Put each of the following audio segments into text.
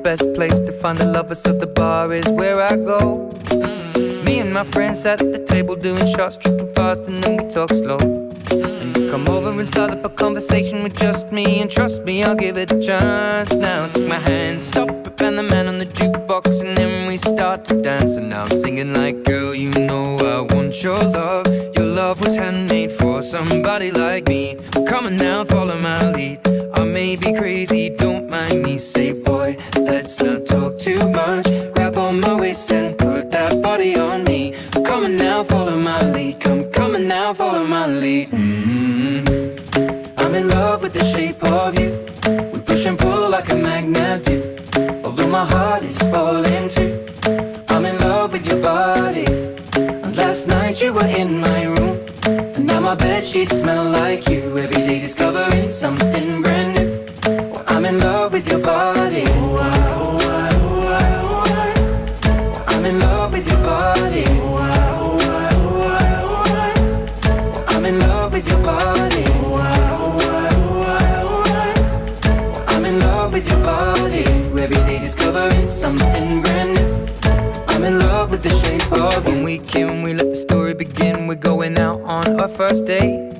best place to find a lover, so the bar is where I go. Me and my friends at the table doing shots, tripping fast, and then we talk slow. And you come over and start up a conversation with just me, and trust me, I'll give it a chance. Now take my hand, stop it, and the man on the jukebox, and then we start to dance. And now I'm singing like, girl, you know I want your love. Your love was handmade for somebody like me. Come on now, follow my lead. I may be crazy, don't mind me. Say, boy, let's not talk too much. Grab on my waist and put that body on me. Come on now, follow my lead. Come on now, follow my lead. I'm in love with the shape of you. We push and pull like a magnet do. Although my heart is falling too. I'm in love with your body. And last night you were in my room, and now my bedsheets smell like you. Every day discovering something brand new. Well, I'm in love with your body. I'm in love with your body. I'm in love with your body. I'm in love with your body. Every day discovering something brand new. I'm in love with the shape of you. When we came, we let the story begin. We're going out on our first date.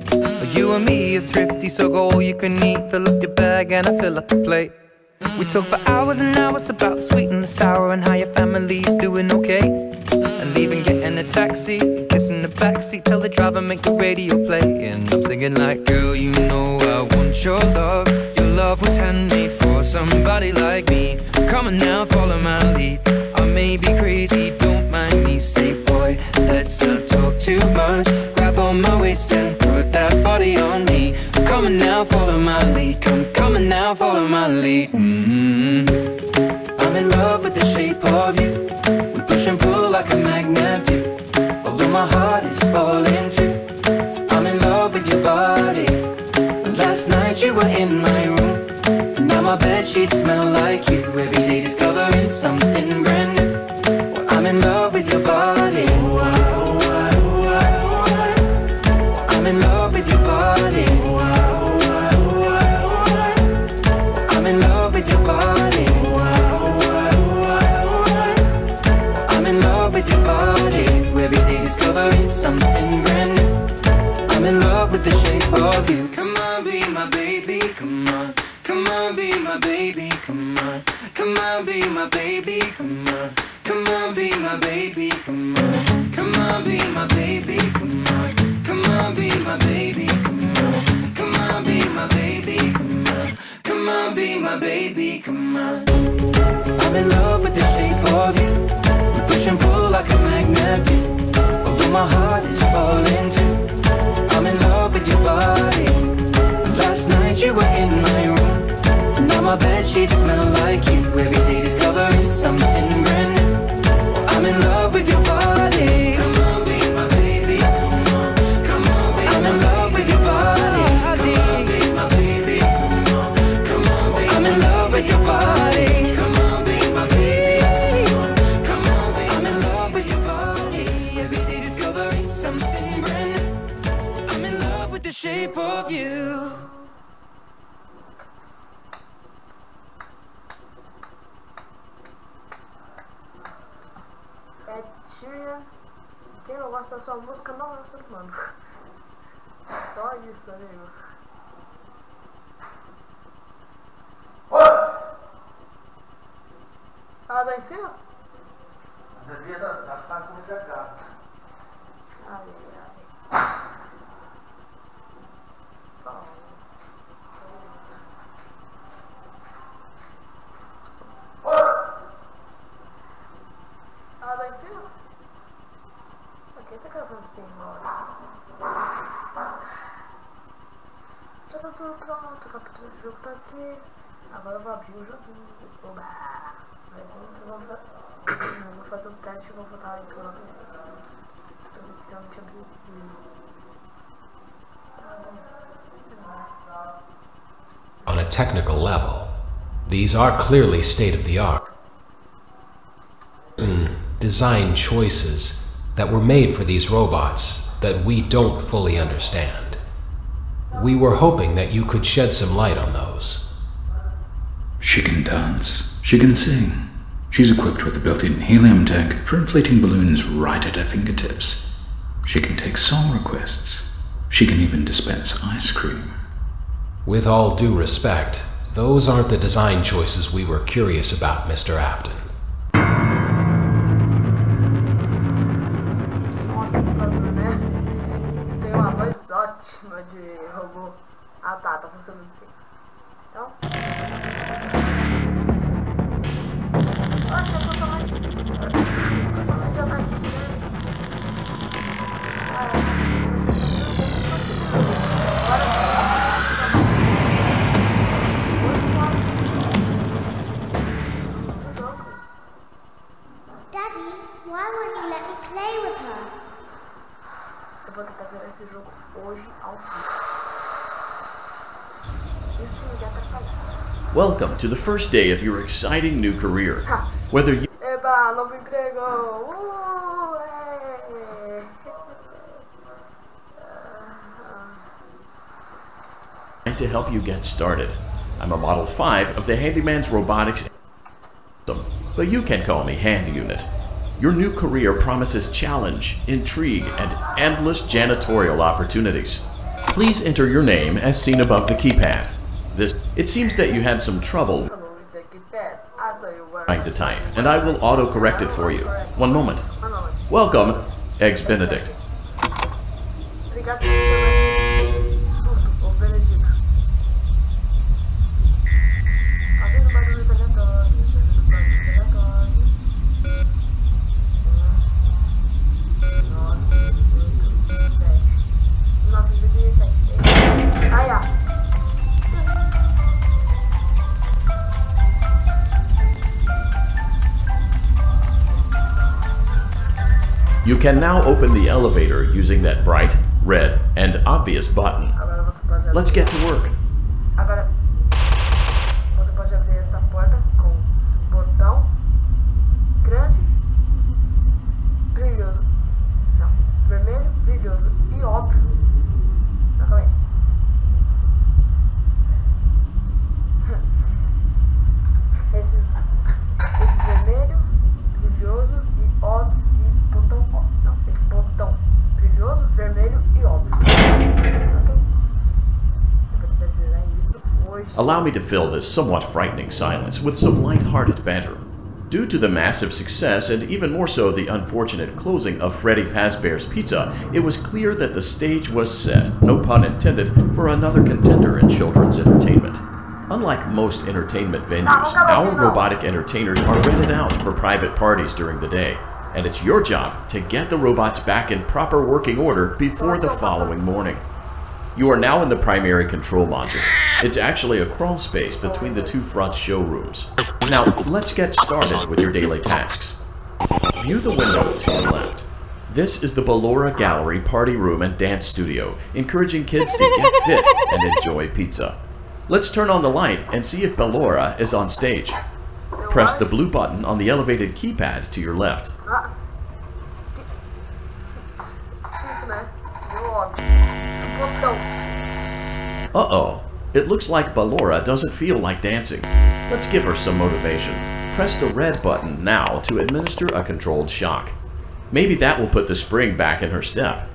You and me are thrifty, so go all you can eat. Fill up your bag and I fill up the plate. We talk for hours and hours about the sweet and the sour, and how your family's doing okay. And leaving, getting a taxi, kissing the backseat, tell the driver make the radio play. And I'm singing like, girl, you know I want your love. Your love was handmade for somebody like me. Come on now, follow my lead. I may be crazy, don't mind me. Say, boy, let's not talk too much. Grab on my waist and put that body on me. Come on now, follow my lead. Come on now, follow my lead. I'm in love with the shape of you. We push and pull like a magnet do. Although my heart is falling too. I'm in love with your body. Last night you were in my room, and now my bedsheets smell like you. Every day discovering something brand new. Well, I'm in love with your body. I'm in love with your body. I'm in love with your body. I'm in love with your body. Every day discovering something brand new. I'm in love with the shape of you. Come on, be my baby, come on. Come on, be my baby, come on. Come on, be my baby, come on. Come on, be my baby, come on. Come on, be my baby, come on. Come on, be my baby, come on. Come on, be my baby, come on. Come on, be my baby, come on. I'm in love with the shape of you. We push and pull like a magnet do. Although my heart is falling too. I'm in love with your body. Last night you were in my room, and now my bedsheets smell like you. Every day discovering something brand new. I'm in love with your body. Come on, be my baby, come on. Come on, be I'm in love with your body. Come on, be my baby, come on. Come on, be I'm in love with your body. Come on, be my baby, come on. Come on, be I'm in love with your body. Every day discovering something brand new. I'm in love with the shape of you. Quem não gosta da sua música não é um ser humano. Só isso, amigo. Ela tá em cima? Devia estar com o zerar. Ai. Ela tá em cima? Quem tá gravando assim agora? Já tá tudo pronto, o capítulo do jogo tá aqui. Agora eu vou abrir o joguinho. Oba! Mas antes eu vou fazer um teste e vou voltar aí pela vez. Pra ver se realmente abriu. On a technical level, these are clearly state-of-the-art. Design choices that were made for these robots that we don't fully understand. We were hoping that you could shed some light on those. She can dance. She can sing. She's equipped with a built-in helium tank for inflating balloons right at her fingertips. She can take song requests. She can even dispense ice cream. With all due respect, those aren't the design choices we were curious about, Mr. Afton. Tem uma voz ótima de robô. Ah tá, tá funcionando assim. Então. Eu achei que eu sou mais. Eu sou mais de ataque direto. Daddy, why won't you let me play with her? Eu vou tentar zerar esse jogo hoje ao vivo. Isso me atrapalhar. Welcome to the first day of your exciting new career. Whether you Eba, novo emprego! to help you get started. I'm a Model 5 of the Handyman's Robotics system, but you can call me Hand Unit. Your new career promises challenge, intrigue, and endless janitorial opportunities. Please enter your name as seen above the keypad. It seems that you had some trouble trying to type, and I will auto-correct it for you. One moment. Welcome, Eggs Benedict. Obrigado por ter susto, ô Benedito. Fazendo barulhos aleatórios, fazendo barulhos aleatórios. 9, 8, 7. 1917. Ai, ai. You can now open the elevator using that bright, red, and obvious button. Let's get to work. Agora você pode abrir essa porta com botão grande, brilhoso, não, vermelho, brilhoso e óbvio. Não, calma aí. Esse vermelho, brilhoso e óbvio e botão óbvio. Não, esse botão brilhoso, vermelho e óbvio. Allow me to fill this somewhat frightening silence with some light-hearted banter. Due to the massive success, and even more so the unfortunate closing of Freddy Fazbear's Pizza, it was clear that the stage was set, no pun intended, for another contender in children's entertainment. Unlike most entertainment venues, our robotic entertainers are rented out for private parties during the day, and it's your job to get the robots back in proper working order before the following morning. You are now in the primary control module. It's actually a crawl space between the two front showrooms. Now, let's get started with your daily tasks. View the window to your left. This is the Ballora Gallery Party Room and Dance Studio, encouraging kids to get fit and enjoy pizza. Let's turn on the light and see if Ballora is on stage. Press the blue button on the elevated keypad to your left. Uh-oh. It looks like Ballora doesn't feel like dancing. Let's give her some motivation. Press the red button now to administer a controlled shock. Maybe that will put the spring back in her step.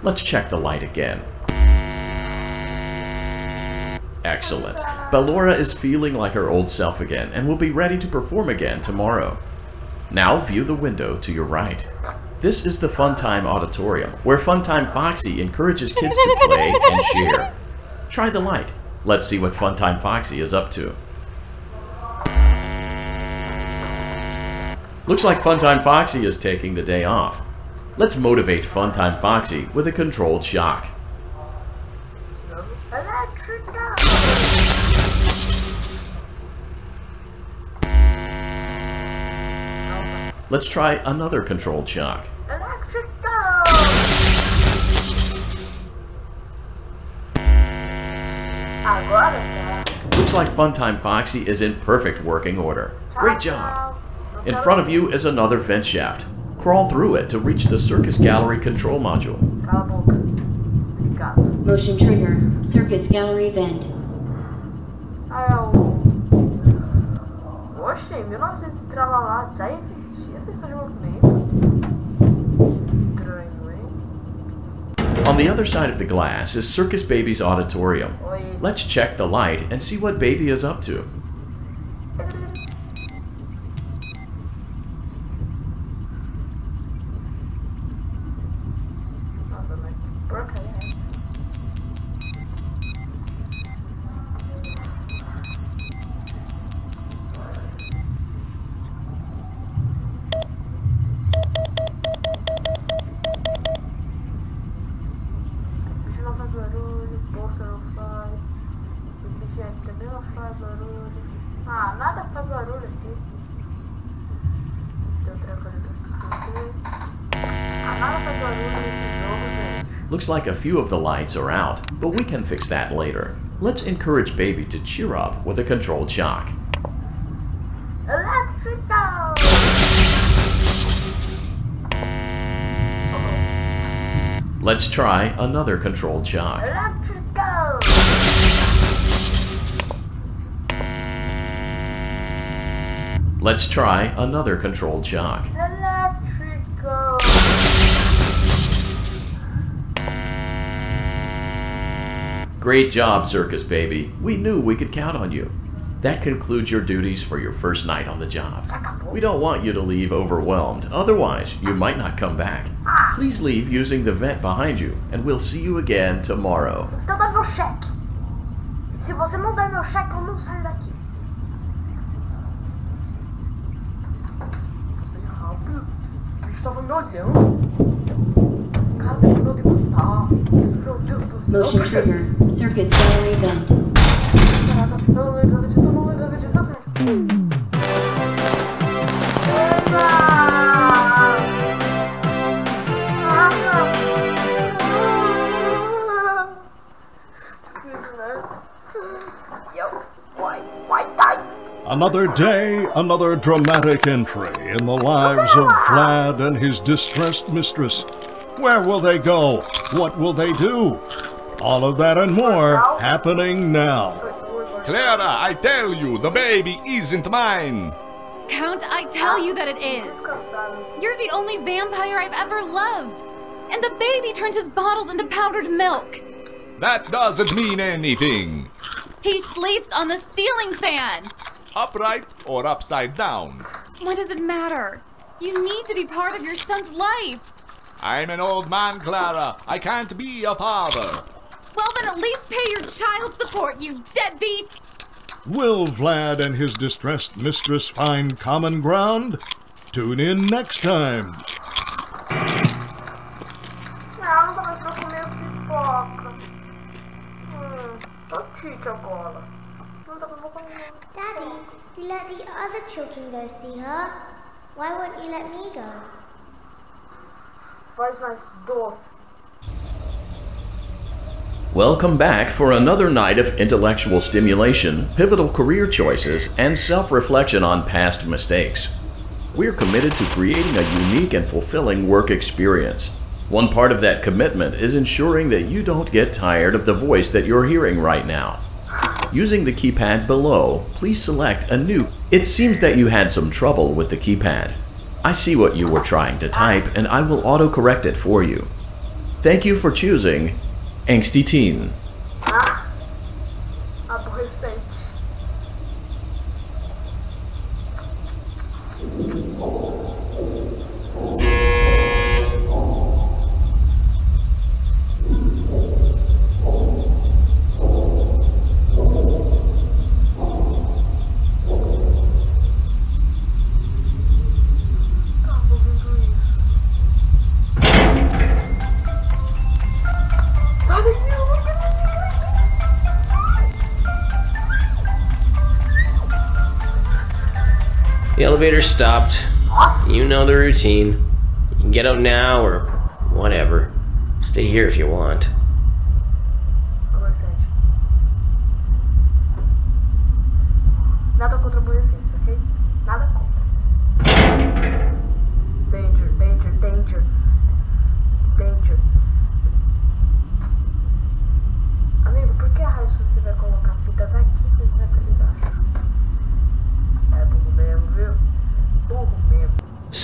Let's check the light again. Excellent. Ballora is feeling like her old self again and will be ready to perform again tomorrow. Now view the window to your right. This is the Funtime Auditorium, where Funtime Foxy encourages kids to play and share. Try the light. Let's see what Funtime Foxy is up to. Looks like Funtime Foxy is taking the day off. Let's motivate Funtime Foxy with a controlled shock. Let's try another controlled shock. Looks like Funtime Foxy is in perfect working order. Great job! In front of you is another vent shaft. Crawl through it to reach the Circus Gallery control module. Cala a boca. Obrigado. Motion trigger. Circus gallery vent. Ah, é o... Oxe, 1900 e tralalá, já existia sensor de movimento. Estranho, hein? On the other side of the glass is Circus Baby's auditorium. Oi. Let's check the light and see what Baby is up to. Nossa, mas que porcaria é essa? O bicho não faz barulho, bolsa não faz. O bicho aqui também não faz barulho. Ah, nada faz barulho aqui. Tem outra coisa pra se esconder. Ah, nada faz barulho nesse jogo, gente. Looks like a few of the lights are out, but we can fix that later. Let's encourage Baby to cheer up with a controlled shock. Electrical! Let's try another controlled shock. Electrical! Let's try another controlled shock. Electrical! Great job, Circus Baby. We knew we could count on you. That concludes your duties for your first night on the job. We don't want you to leave overwhelmed, otherwise you might not come back. Please leave using the vent behind you, and we'll see you again tomorrow. Então dá meu cheque. Se você não der meu cheque, eu não saio daqui. Você é rápido. O bicho tava me olhando. Cara, demorou de matar. Meu Deus do céu. Motion trigger. Circus gallery vent. Caraca, eu não lembrava disso, eu não lembrava disso, sério. Another day, another dramatic entry in the lives of Vlad and his distressed mistress. Where will they go? What will they do? All of that and more happening now. Clara, I tell you, the baby isn't mine. Count, I tell you that it is. You're the only vampire I've ever loved. And the baby turns his bottles into powdered milk. That doesn't mean anything. He sleeps on the ceiling fan. Upright or upside down? What does it matter? You need to be part of your son's life. I'm an old man, Clara. I can't be a father. Well, then at least pay your child support, you deadbeat! Will Vlad and his distressed mistress find common ground? Tune in next time. Ah, não dá pra comer pipoca. Tô tite agora. Não dá pra comer. Daddy, you let the other children go see her. Why won't you let me go? Voz mais doce. Welcome back for another night of intellectual stimulation, pivotal career choices, and self-reflection on past mistakes. We're committed to creating a unique and fulfilling work experience. One part of that commitment is ensuring that you don't get tired of the voice that you're hearing right now. Using the keypad below, please select a new. It seems that you had some trouble with the keypad. I see what you were trying to type, and I will auto-correct it for you. Thank you for choosing Angsty Teen. Aborrecente. The elevator stopped. You know the routine. You can get out now or whatever. Stay here if you want. Nada contra adolescentes, ok? Nada contra. Danger, danger, danger. Danger.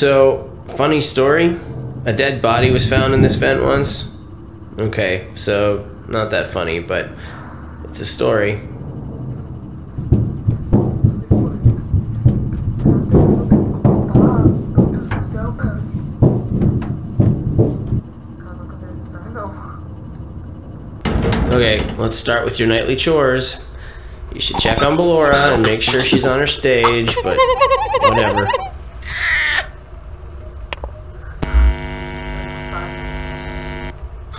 So, funny story. A dead body was found in this vent once. Okay, so not that funny, but it's a story. Okay, let's start with your nightly chores. You should check on Ballora and make sure she's on her stage, but whatever.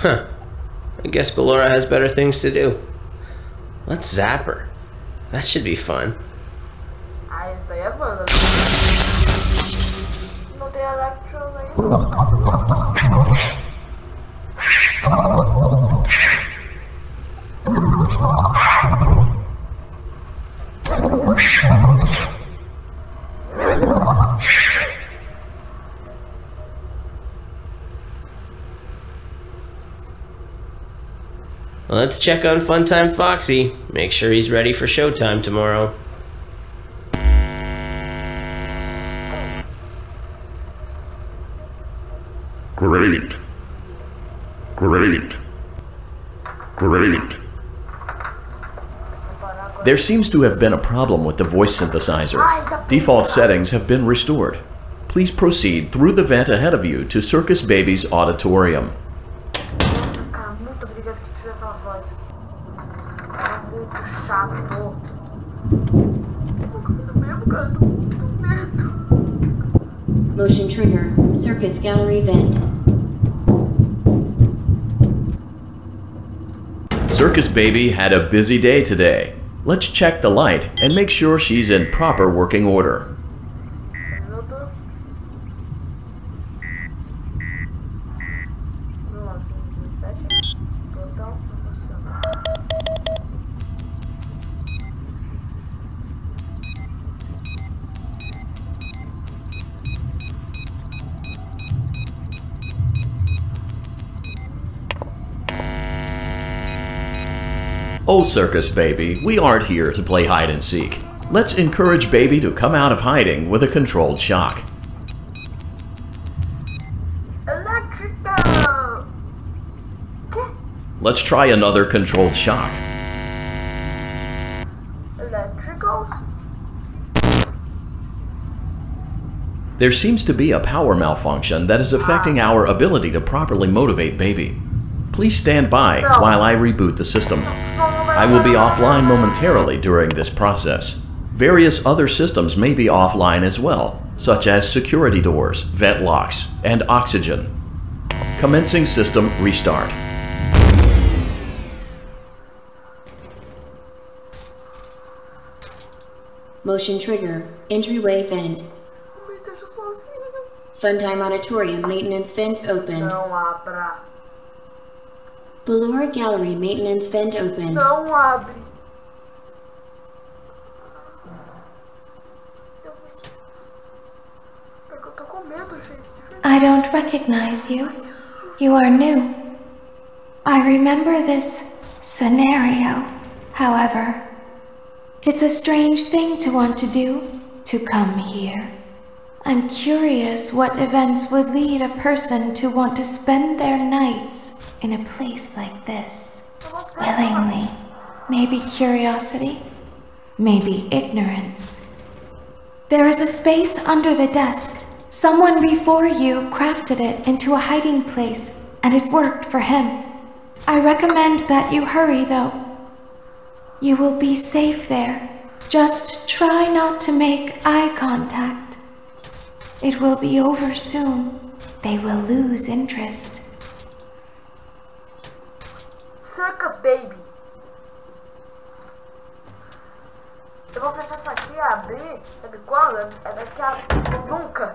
Huh. I guess Ballora has better things to do. Let's zap her. That should be fun. Ah, isso daí é Wanda. Não tem Electros aí. Let's check on Funtime Foxy. Make sure he's ready for showtime tomorrow. Great. Great. Great. There seems to have been a problem with the voice synthesizer. Default settings have been restored. Please proceed through the vent ahead of you to Circus Baby's auditorium. Nossa, cara, muito obrigado que tirou aquela voz. Era muito chato. Mesmo, cara, tô com medo. Motion trigger. Circus gallery vent. Circus Baby had a busy day today. Let's check the light and make sure she's in proper working order. Oh, Circus Baby, we aren't here to play hide and seek. Let's encourage Baby to come out of hiding with a controlled shock. Electrical! Let's try another controlled shock. Electricals? There seems to be a power malfunction that is affecting our ability to properly motivate Baby. Please stand by while I reboot the system. I will be offline momentarily during this process. Various other systems may be offline as well, such as security doors, vent locks, and oxygen. Commencing system restart. Motion trigger. Entryway vent. Funtime auditorium maintenance vent opened. Não abra. Ballora gallery maintenance vent opened. Não abre. Eu tô com medo, gente. I don't recognize you. You are new. I remember this scenario, however. It's a strange thing to want to do, to come here. I'm curious what events would lead a person to want to spend their nights in a place like this, willingly. Maybe curiosity, maybe ignorance. There is a space under the desk. Someone before you crafted it into a hiding place, and it worked for him. I recommend that you hurry, though. You will be safe there. Just try not to make eye contact. It will be over soon. They will lose interest. Circus Baby. Eu vou fechar isso aqui e abrir. Sabe quando? É daqui a nunca.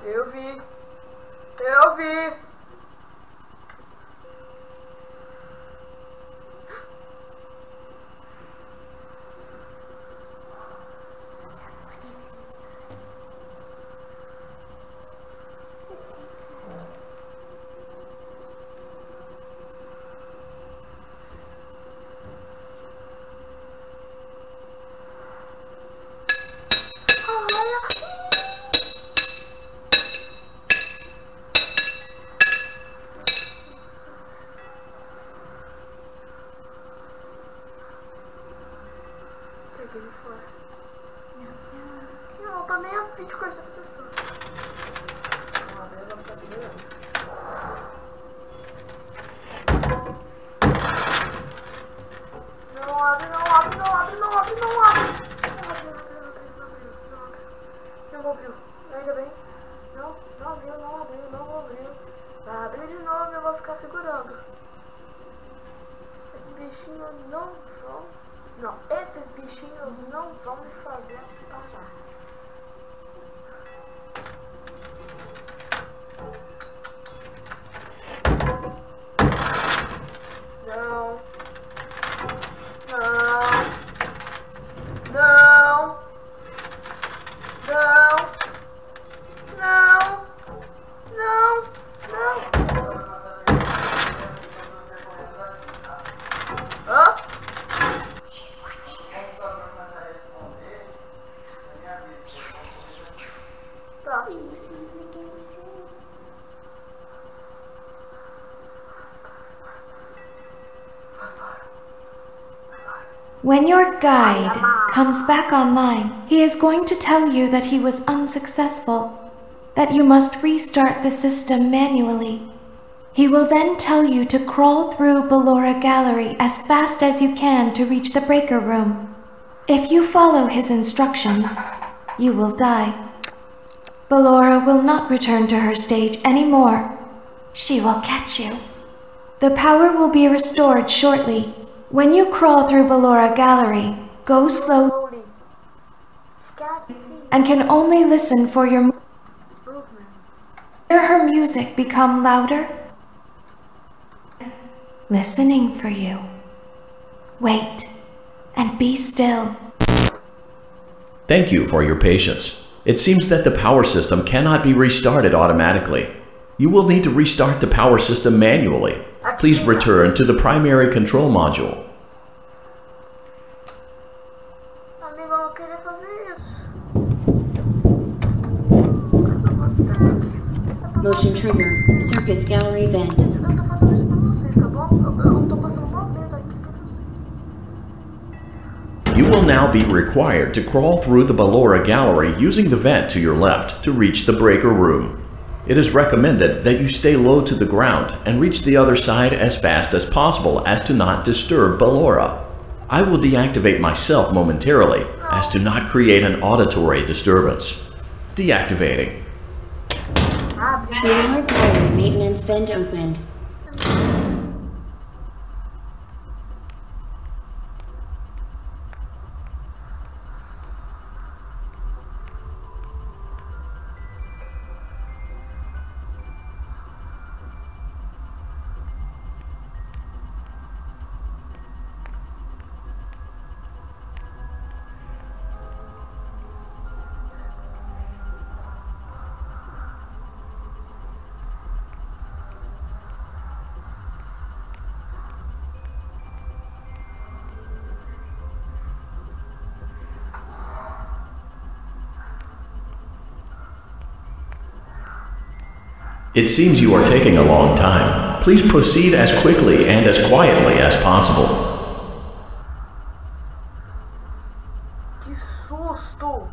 Eu vi. Eu vi. dou nem a 20 coisas dessa pessoa. Vamos abrir, eu vou ficar segurando. Não abre, não abre, não abre, não abre, não abre. Não abriu. Ainda bem. Não abriu, não abriu, não abriu. Vai abrir de novo e eu vou ficar segurando. Esses bichinhos não vão... Não, esses bichinhos não vão me fazer passar. Não. When your guide comes back online, he is going to tell you that he was unsuccessful, that you must restart the system manually. He will then tell you to crawl through Ballora Gallery as fast as you can to reach the breaker room. If you follow his instructions, you will die. Ballora will not return to her stage anymore. She will catch you. The power will be restored shortly. When you crawl through Ballora Gallery, go slowly and can only listen for your hear her music become louder, listening for you. Wait and be still. Thank you for your patience. It seems that the power system cannot be restarted automatically. You will need to restart the power system manually. Please return to the primary control module. Amigo, eu não queria fazer isso. Motion trigger. Circus gallery vent. Eu tô fazendo isso pra vocês, tá bom? Eu tô passando uma medo aqui pra vocês. You will now be required to crawl through the Ballora Gallery using the vent to your left to reach the breaker room. It is recommended that you stay low to the ground and reach the other side as fast as possible as to not disturb Ballora. I will deactivate myself momentarily as to not create an auditory disturbance. Deactivating. Ballora Gallery maintenance vent opened. It seems you are taking a long time. Please proceed as quickly and as quietly as possible. Que susto!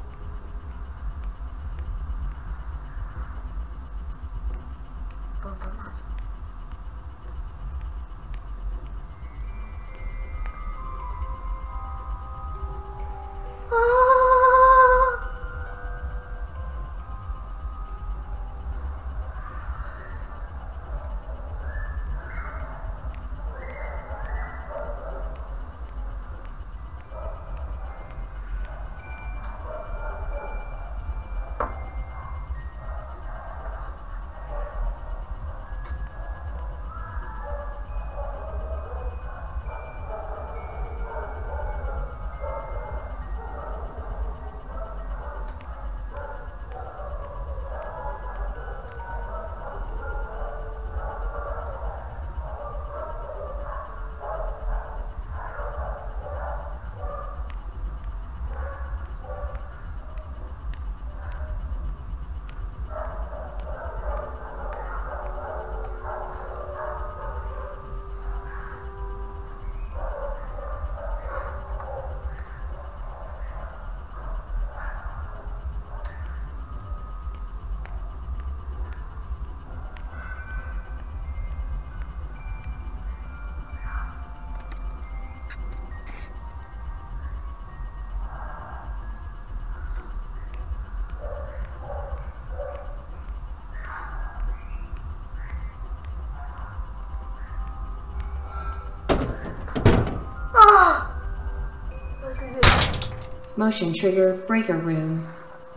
Motion trigger breaker room.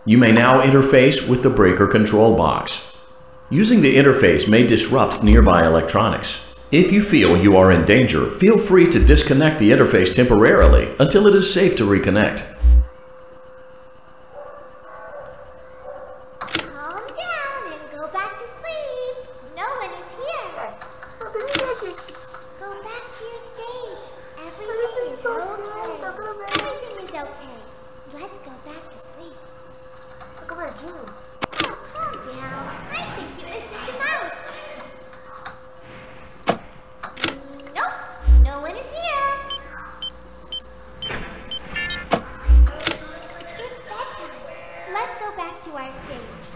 You may now interface with the breaker control box. Using the interface may disrupt nearby electronics. If you feel you are in danger, feel free to disconnect the interface temporarily until it is safe to reconnect. Calm down and go back to sleep. No one is here. Go back to your stage. Everything is okay. Everything is okay. Let's go back to sleep. Oh, calm down. I think it was just a mouse. Nope, no one is here. It's bedtime. Let's go back to our stage.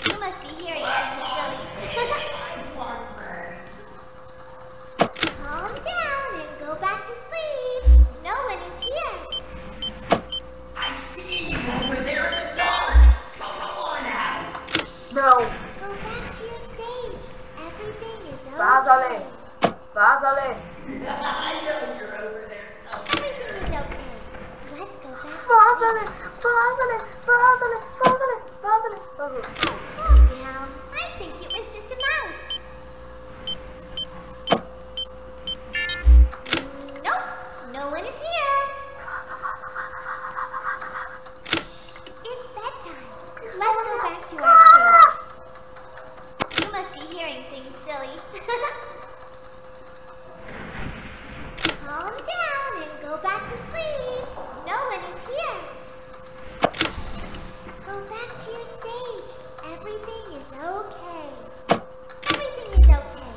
You must be hearing something silly. Calm down and go back to sleep. No one is here. I see you over there in the dark. Come on out. No. Go back to your stage. Everything is okay. Vázale. Vázale. I know you're over there. Everything is okay. Let's go back to Vázale. Vázale. Vázale. Vázale. Vázale. Vázale. calm down. I think it was just a mouse. Nope, no one is here. It's bedtime. Let's go back to our stage. You must be hearing things silly. Calm down and go back to sleep. No one is here. Go back to your stage. Everything is okay. Everything is okay.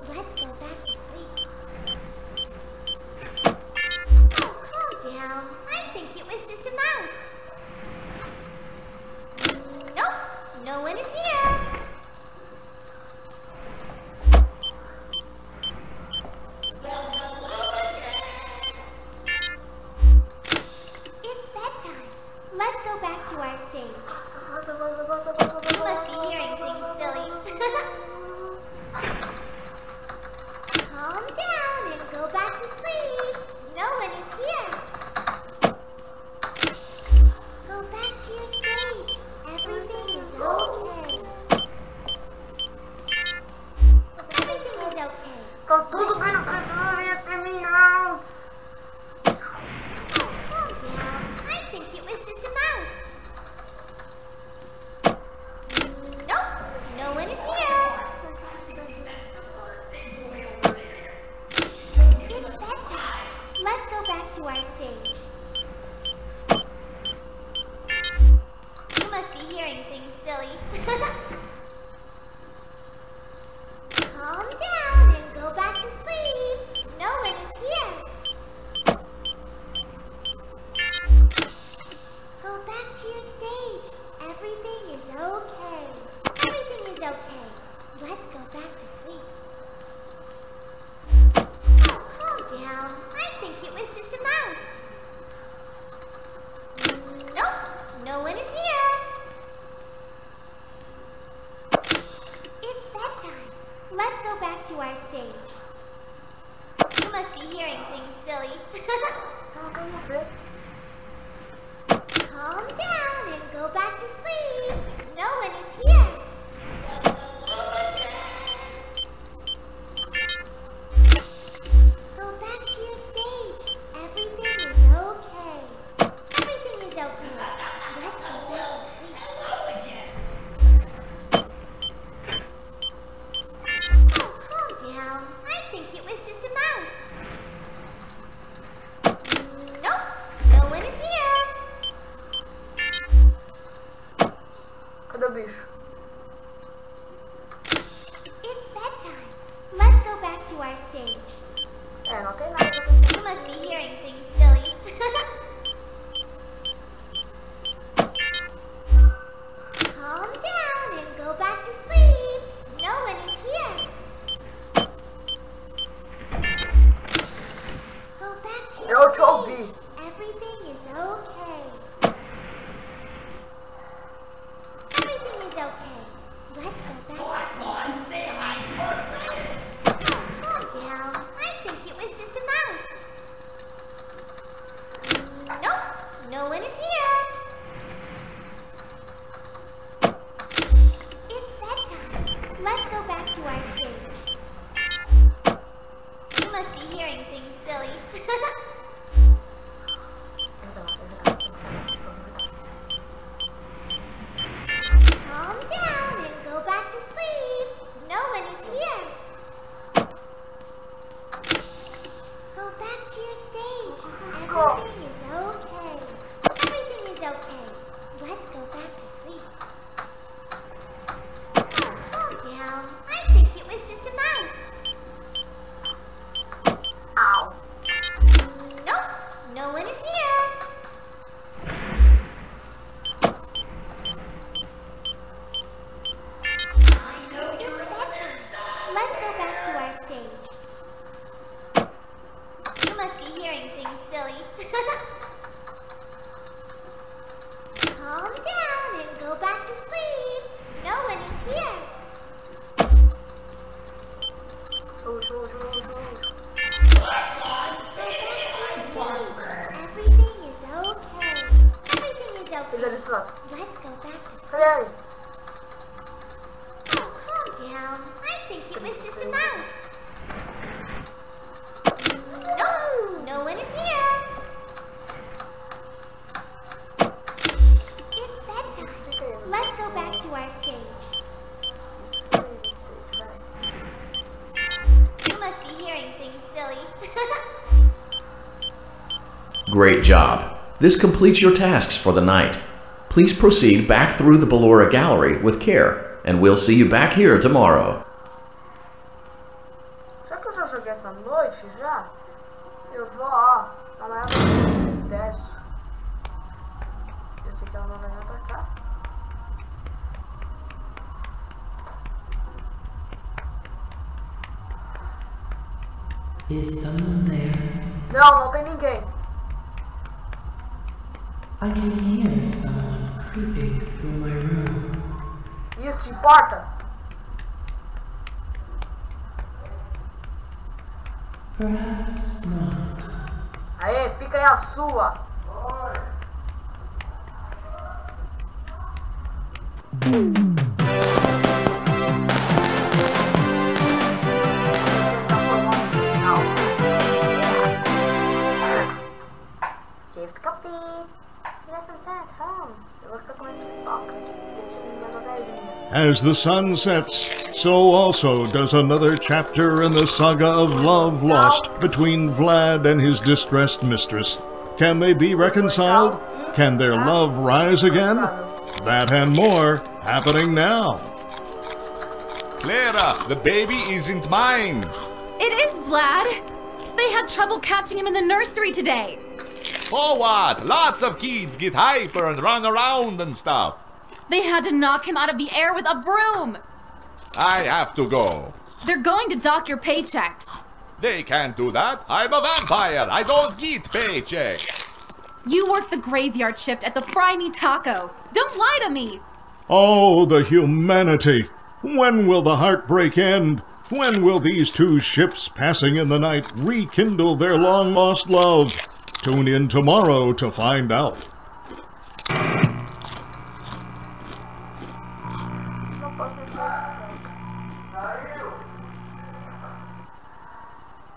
Let's go back to sleep. Oh, calm down. I think it was just a mouse. Nope, no one is here. It's bedtime. Let's go back to our stage. You must be hearing things silly. Calm down and go back to sleep. No one is here. Go back to your stage. Everything is okay. Everything is okay. Tá tudo bem, não precisaria terminar. Oh, calm down. I think it was just a mouse. Nope, no one is here. It's bedtime. Let's go back to our stage. You must be hearing things silly. Calm down and go back to sleep. No one is here. Go back to your stage. Everything is okay. Everything is okay. Let's go back to sleep. Oh, calm down. I think it was just a mouse. Nope, no one is here. It's bedtime. Let's go back to our stage. You must be hearing things silly. Calm down and go back to sleep. No one is here. Go back to your stage. Everything is okay. Everything is okay. Let's go back to sleep. Oh, calm down. I think it was just a mouse. Nope, no one is here. Cadê o bicho? It's bedtime. Let's go back to our stage. É, não tem nada. You must be hearing things silly. Calm down and go back to sleep. No one is here. Go back to Eu your te ouvi. stage. Everything is okay. Everything is okay. Let's go back to sleep. Say hi Calm down. I Everything is okay. Everything is okay. Let's go back to sleep. Calm down. I think it was just a mouse. Ow. Nope. No one is here. Let's go back to our stage. You must be hearing things, silly. Calm down and go back to sleep. No one is here. Everything is okay. Everything is okay. Let's go back to sleep. Oh, calm down. I think it was just a mouse. No, no one is here. It's bedtime. Let's go back to our stage. You must be hearing things, silly. Great job. This completes your tasks for the night. Please proceed back through the Ballora Gallery with care, and we'll see you back here tomorrow. Já que eu já joguei essa noite, já, eu vou, ó, na maior parte do universo. Eu sei que ela não vai me atacar. Is someone there? Não, não tem ninguém. I can hear someone creeping through my room. Isso te importa? Perhaps not. Aê, fica aí a sua. Shift copy. Lessons at home. Eu vou ficar comendo pipoca, assistindo minha novelinha. As the sun sets, so also does another chapter in the saga of love lost between Vlad and his distressed mistress. Can they be reconciled? Can their love rise again? That and more happening now. Clara, the baby isn't mine. It is, Vlad. They had trouble catching him in the nursery today. Oh what? Lots of kids get hyper and run around and stuff. They had to knock him out of the air with a broom. I have to go. They're going to dock your paychecks. They can't do that. I'm a vampire. I don't get paychecks. You work the graveyard shift at the Fry Me Taco. Don't lie to me. Oh, the humanity! When will the heartbreak end? When will these two ships passing in the night rekindle their long-lost love? Tune in tomorrow to find out.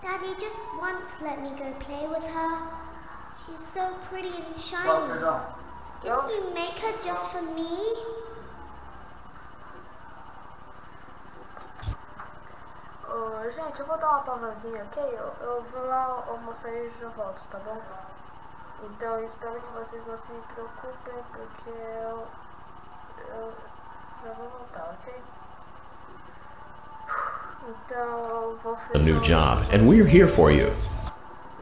Daddy just once let me go play with her. She's so pretty and shiny. Didn't you make her just for me? Gente, eu vou dar uma pausazinha, ok? Eu vou lá almoçar e já volto, tá bom? Então eu espero que vocês não se preocupem, porque eu já vou voltar, ok? Então eu vou fechar. A new job, and we're here for you.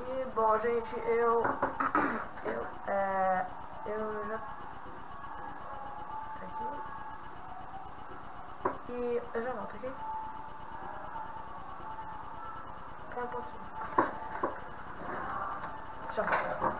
E bom, gente, eu já tá aqui. E eu já volto, ok? Espera um pouquinho. Já volto.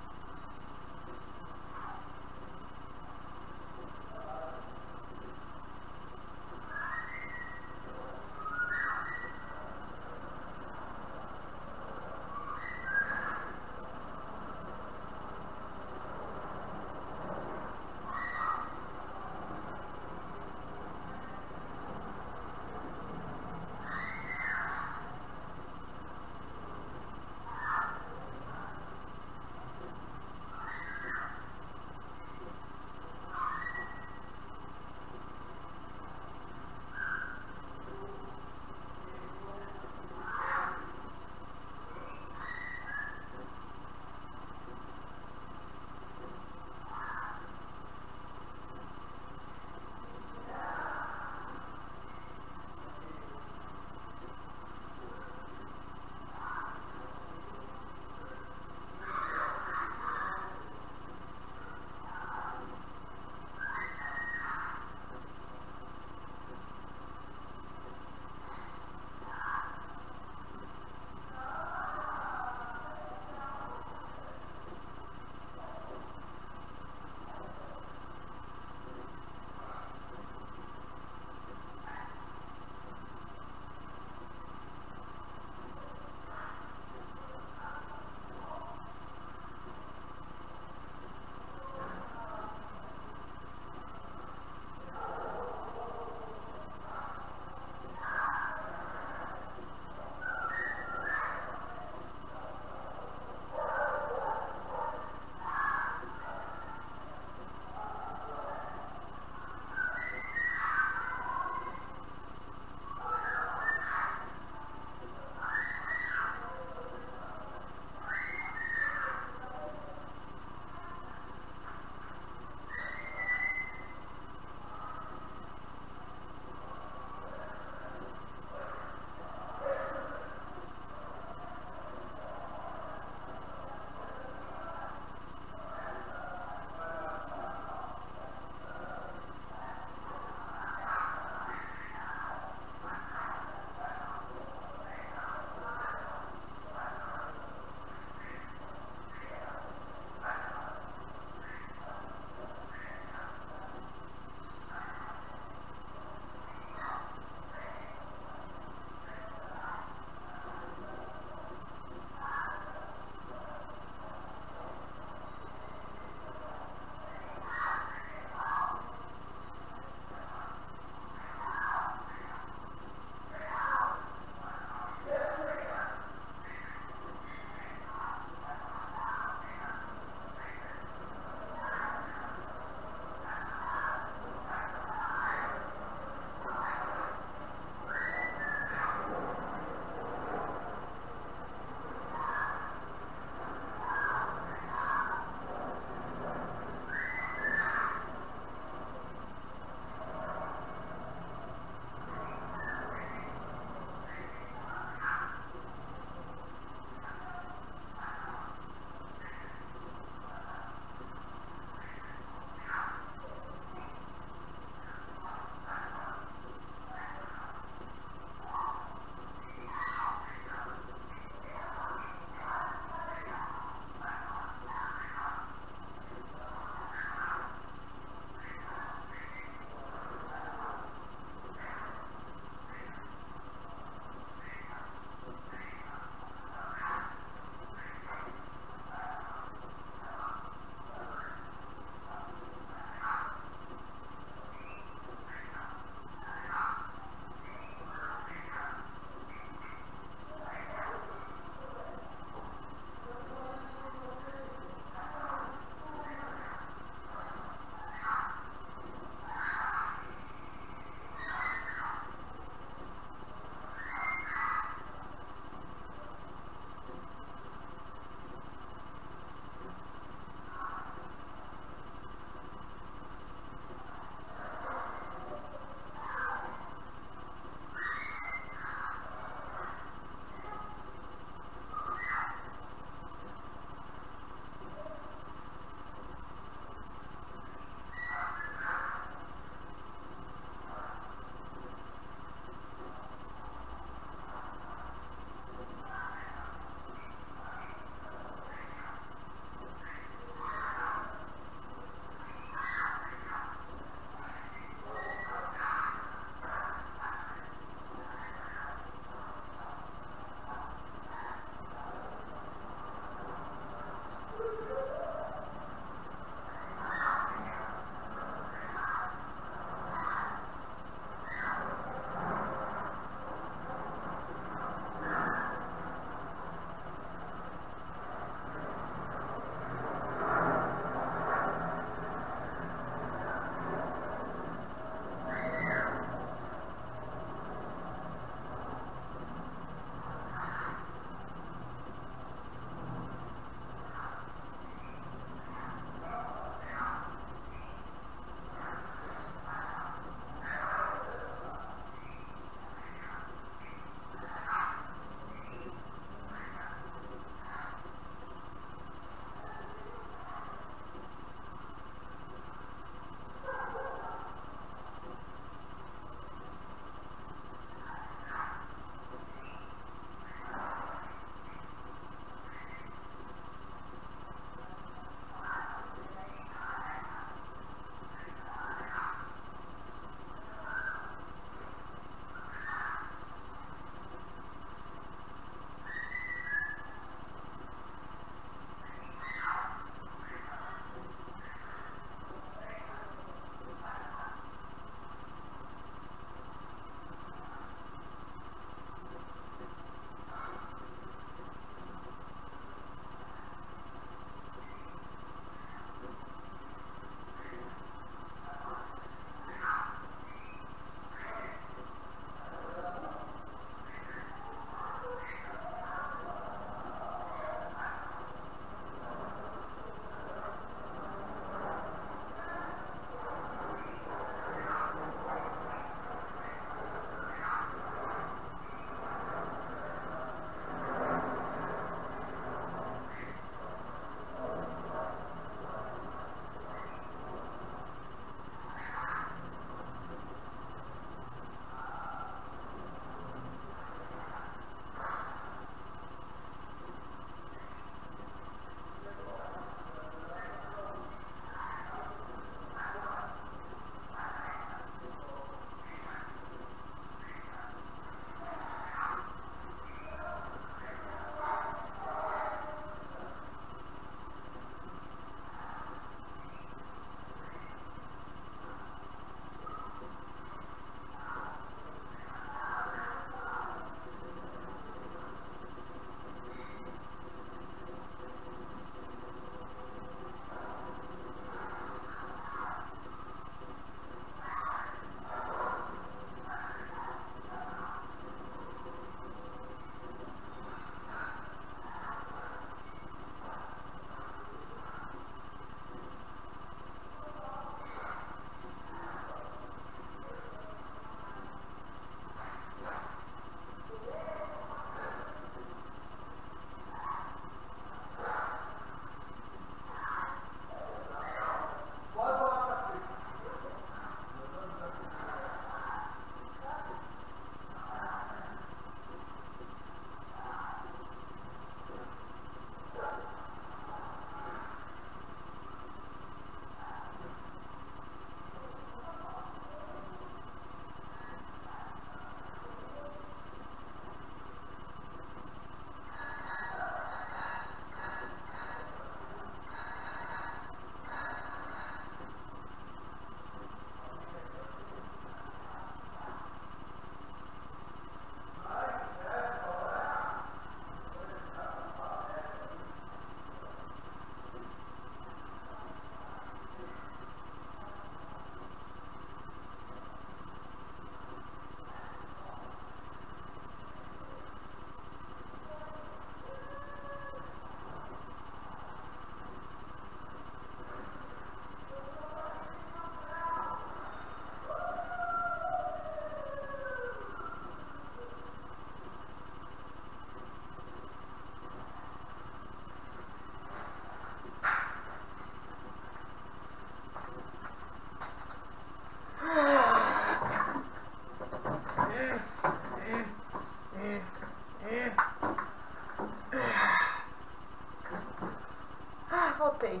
voltei.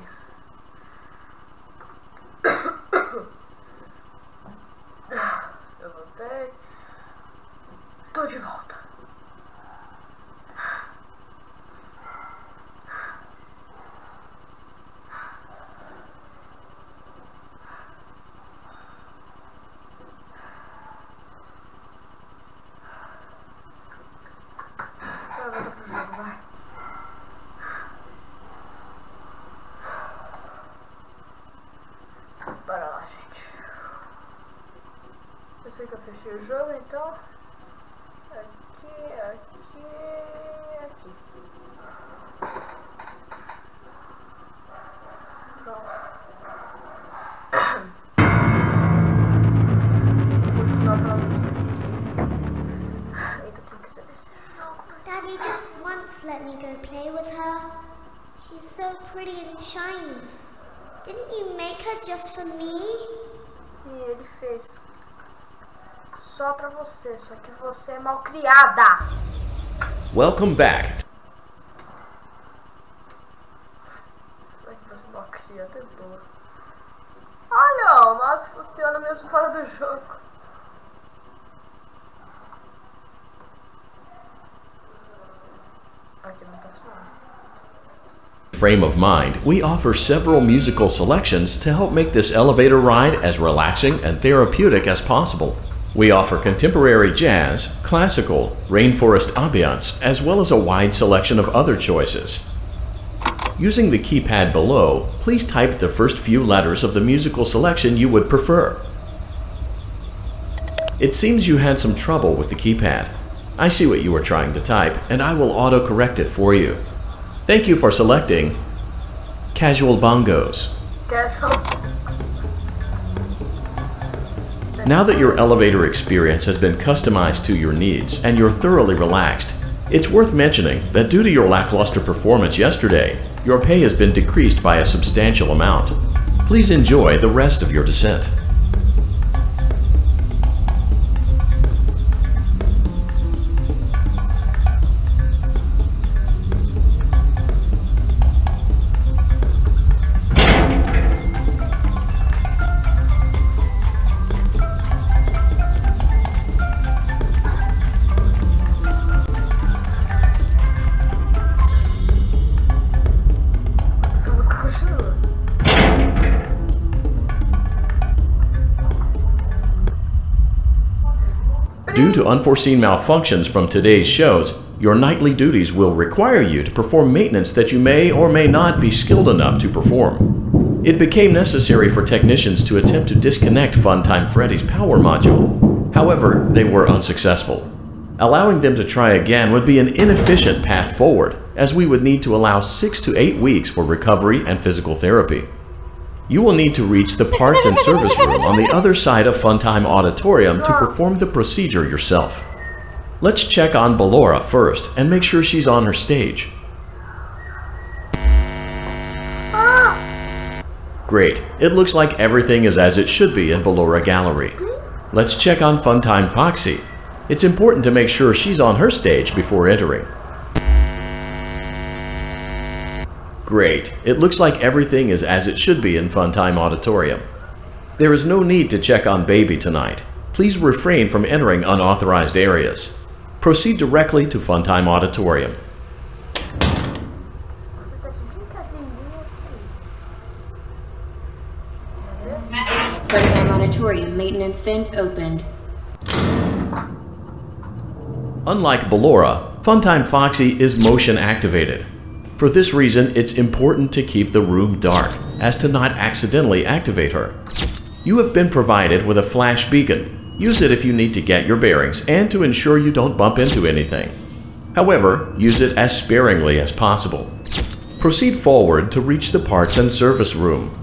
Eu voltei. Tô de volta. Agora volta pro jogo, vai. Bora lá, gente. Eu sei que eu fechei o jogo, então... Aqui. Pronto. Vou continuar pra onde tem que ser. Eita, tem que ser esse jogo. Daddy just once let me go play with her. She's so pretty and shiny. Didn't you make her just for me? Sim, ele fez. Só pra você, só que você é malcriada. Welcome back. Só que você é malcriada é boa. Ah não, mas funciona mesmo fora do jogo. Aqui não tá funcionando. Frame of mind, we offer several musical selections to help make this elevator ride as relaxing and therapeutic as possible. We offer contemporary jazz, classical, rainforest ambiance, as well as a wide selection of other choices. Using the keypad below, please type the first few letters of the musical selection you would prefer. It seems you had some trouble with the keypad. I see what you were trying to type, and I will auto-correct it for you. Thank you for selecting Casual Bongos. Now that your elevator experience has been customized to your needs and you're thoroughly relaxed, it's worth mentioning that due to your lackluster performance yesterday, your pay has been decreased by a substantial amount. Please enjoy the rest of your descent. Due to unforeseen malfunctions from today's shows, your nightly duties will require you to perform maintenance that you may or may not be skilled enough to perform. It became necessary for technicians to attempt to disconnect Funtime Freddy's power module. However, they were unsuccessful. Allowing them to try again would be an inefficient path forward, as we would need to allow 6 to 8 weeks for recovery and physical therapy. You will need to reach the parts and service room on the other side of Funtime Auditorium to perform the procedure yourself. Let's check on Ballora first and make sure she's on her stage. Great, it looks like everything is as it should be in Ballora Gallery. Let's check on Funtime Foxy. It's important to make sure she's on her stage before entering. Great. It looks like everything is as it should be in Funtime Auditorium. There is no need to check on Baby tonight. Please refrain from entering unauthorized areas. Proceed directly to Funtime Auditorium. Funtime Auditorium maintenance vent opened. Unlike Ballora, Funtime Foxy is motion activated. For this reason, it's important to keep the room dark, as to not accidentally activate her. You have been provided with a flash beacon. Use it if you need to get your bearings and to ensure you don't bump into anything. However, use it as sparingly as possible. Proceed forward to reach the parts and service room.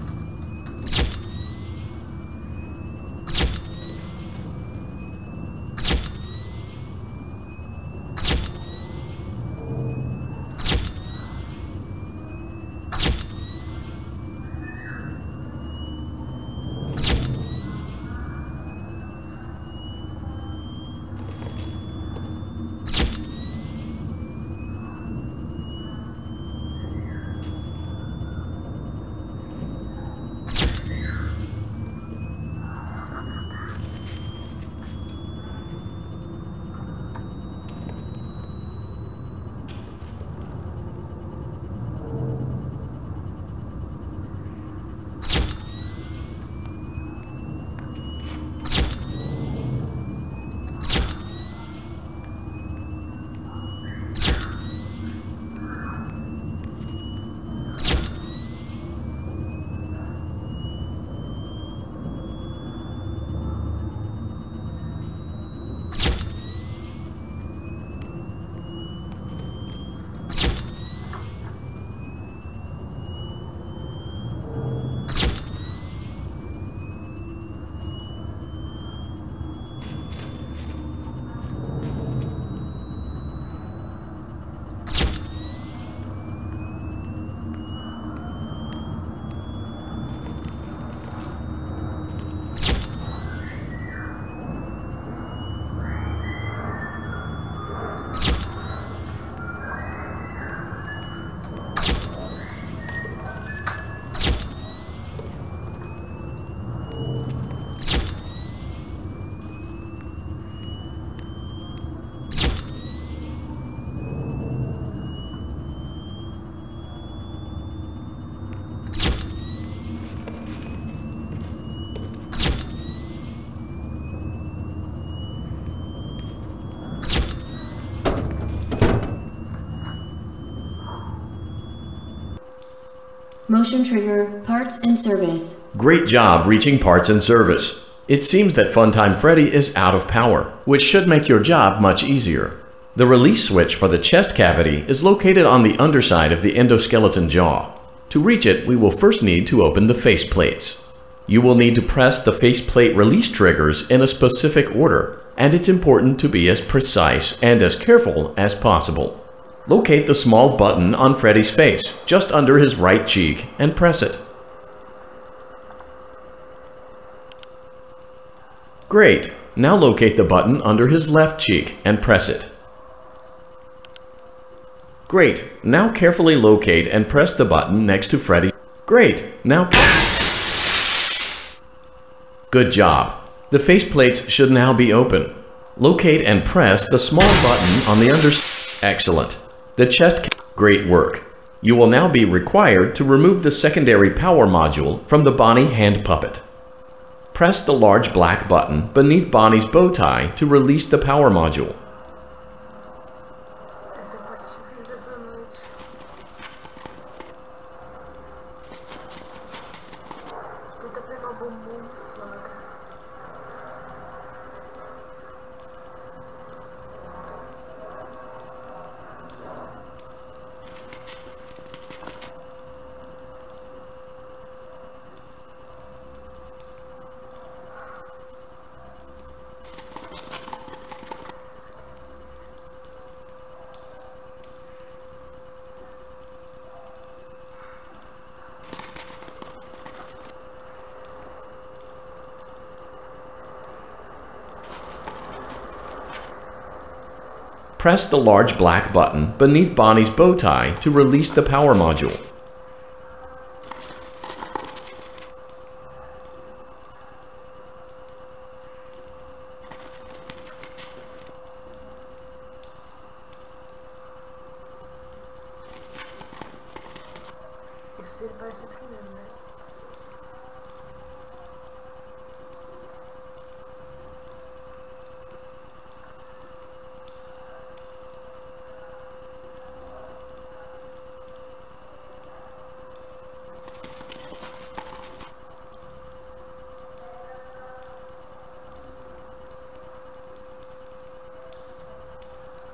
Motion trigger, parts and service. Great job reaching parts and service. It seems that Funtime Freddy is out of power, which should make your job much easier. The release switch for the chest cavity is located on the underside of the endoskeleton jaw. To reach it, we will first need to open the face plates. You will need to press the faceplate release triggers in a specific order, and it's important to be as precise and as careful as possible. Locate the small button on Freddy's face, just under his right cheek, and press it. Great! Now locate the button under his left cheek and press it. Great! Now carefully locate and press the button next to Freddy. Great! Now... Good job! The faceplates should now be open. Locate and press the small button on the under... Excellent! The chest... Great work! You will now be required to remove the secondary power module from the Bonnie hand puppet. Press the large black button beneath Bonnie's bow tie to release the power module. Press the large black button beneath Bonnie's bow tie to release the power module.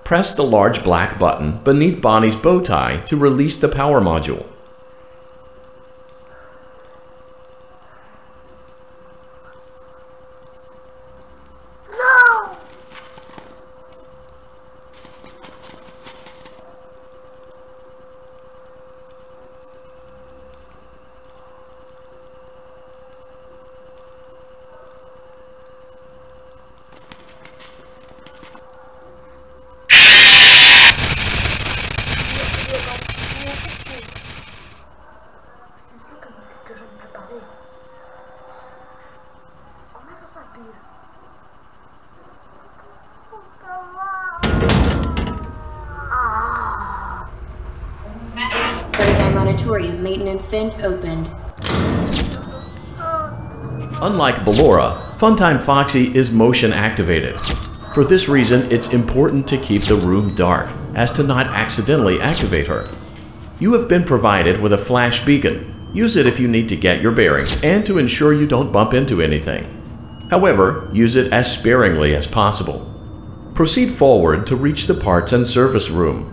Press the large black button beneath Bonnie's bow tie to release the power module. Auditorium maintenance vent opened. Unlike Ballora, Funtime Foxy is motion activated. For this reason, it's important to keep the room dark, as to not accidentally activate her. You have been provided with a flash beacon. Use it if you need to get your bearings and to ensure you don't bump into anything. However, use it as sparingly as possible. Proceed forward to reach the parts and service room.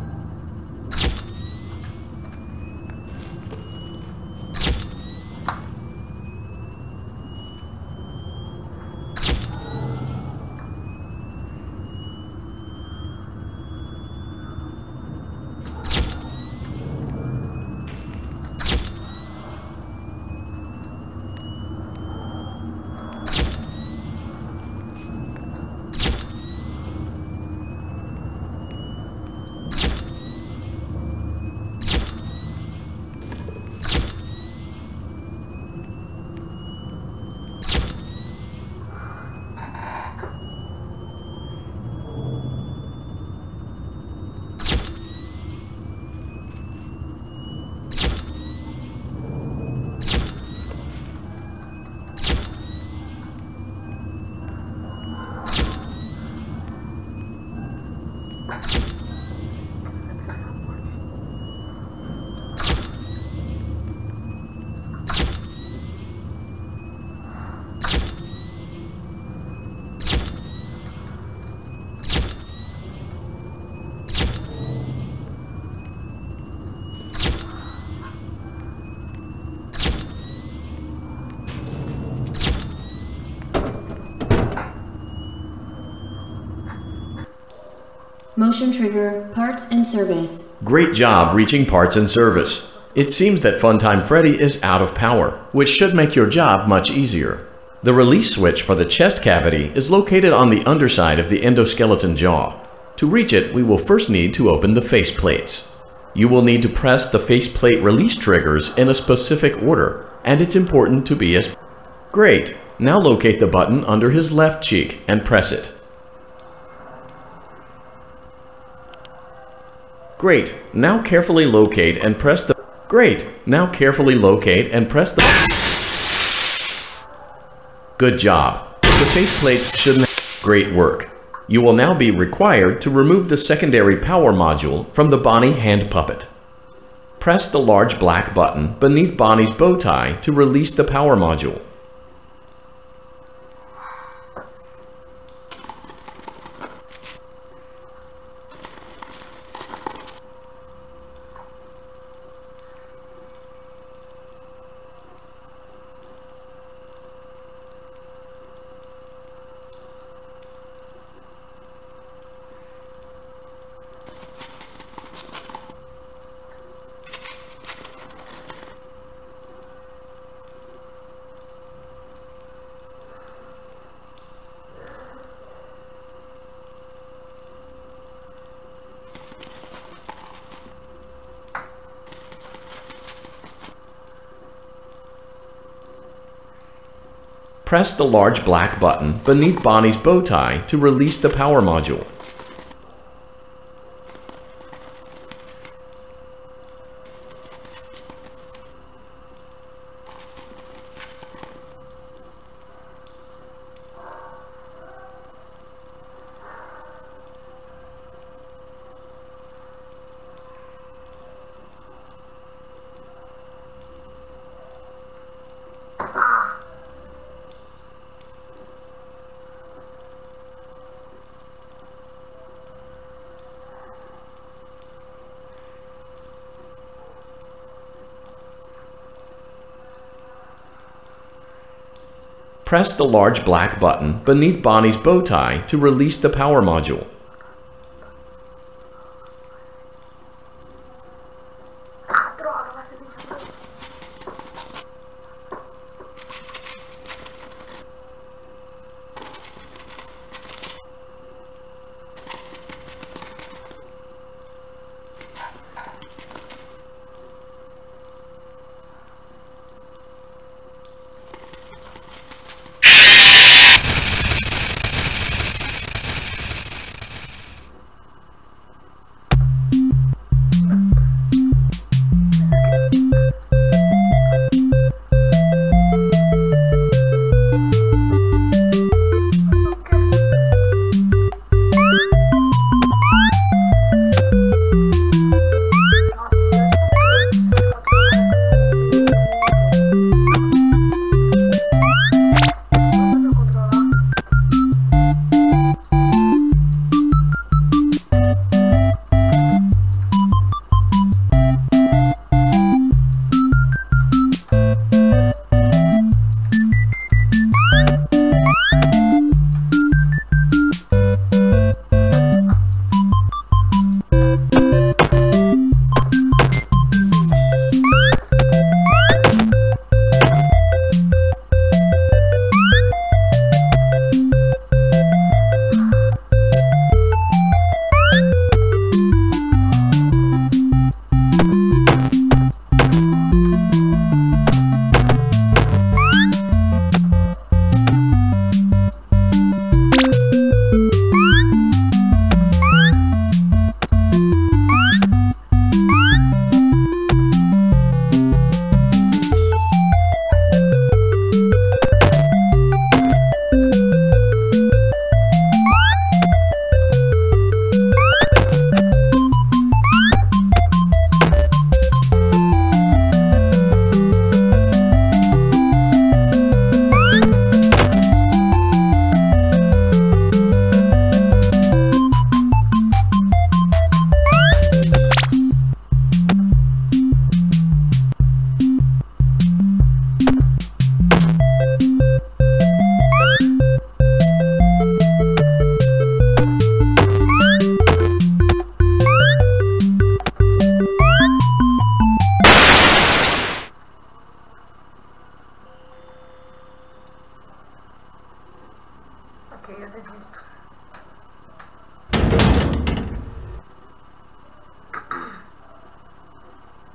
Motion trigger, parts and service. Great job reaching parts and service. It seems that Funtime Freddy is out of power, which should make your job much easier. The release switch for the chest cavity is located on the underside of the endoskeleton jaw. To reach it, we will first need to open the face plates. You will need to press the faceplate release triggers in a specific order, and it's important to be as... Great! Now locate the button under his left cheek and press it. Great! Now carefully locate and press the... Great! Now carefully locate and press the... Good job! The faceplates shouldn't... Great work! You will now be required to remove the secondary power module from the Bonnie hand puppet. Press the large black button beneath Bonnie's bow tie to release the power module. Press the large black button beneath Bonnie's bow tie to release the power module. Press the large black button beneath Bonnie's bow tie to release the power module.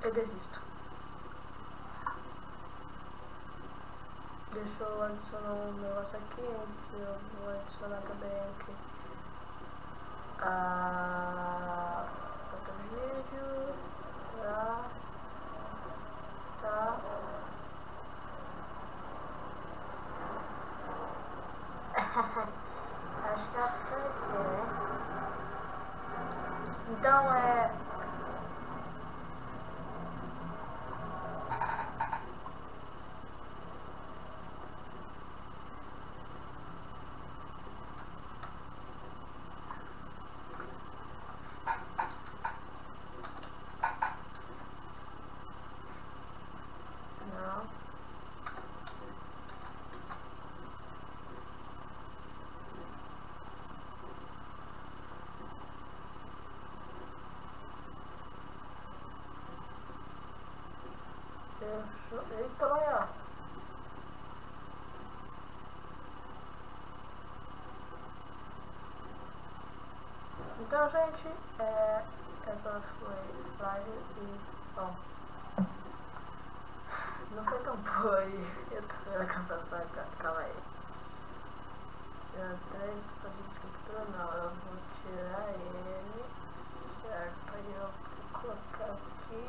Eu desisto. Deixa eu adicionar um negócio aqui, eu vou adicionar também aqui outro vídeo, tá. Acho que vai aparecer, né? Então eita, olha. Então, gente, essa foi live e, bom, não foi tão boa aí. Eu tô vendo a captação, calma aí. Cena 3, a gente captura, não, eu vou tirar ele, certo? Aí eu vou colocar aqui.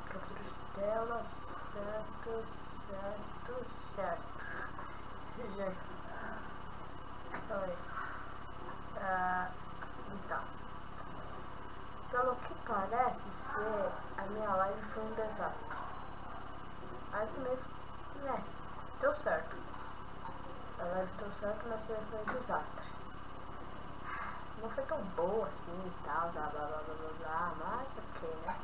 Captura de tela, certo. Já. Calma aí. Então, pelo que parece ser, a minha live foi um desastre. Mas também, né, deu certo. A live deu certo, mas também foi um desastre. Não foi tão boa assim e tal, blá blá blá blá blá, mas ok, né?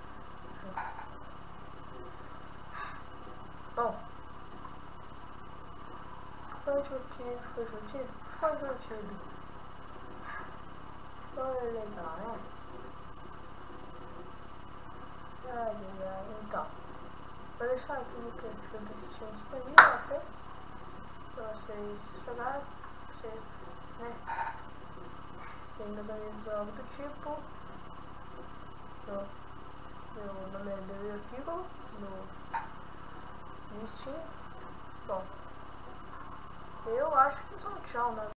Bom, foi divertido. Foi legal, né? Então, vou deixar aqui no perfil desse time disponível, ok? Pra vocês jogarem, vocês, né? Sem meus amigos ou algo do tipo. Meu nome é vivo no Steam. Bom, eu acho que só um tchau, né?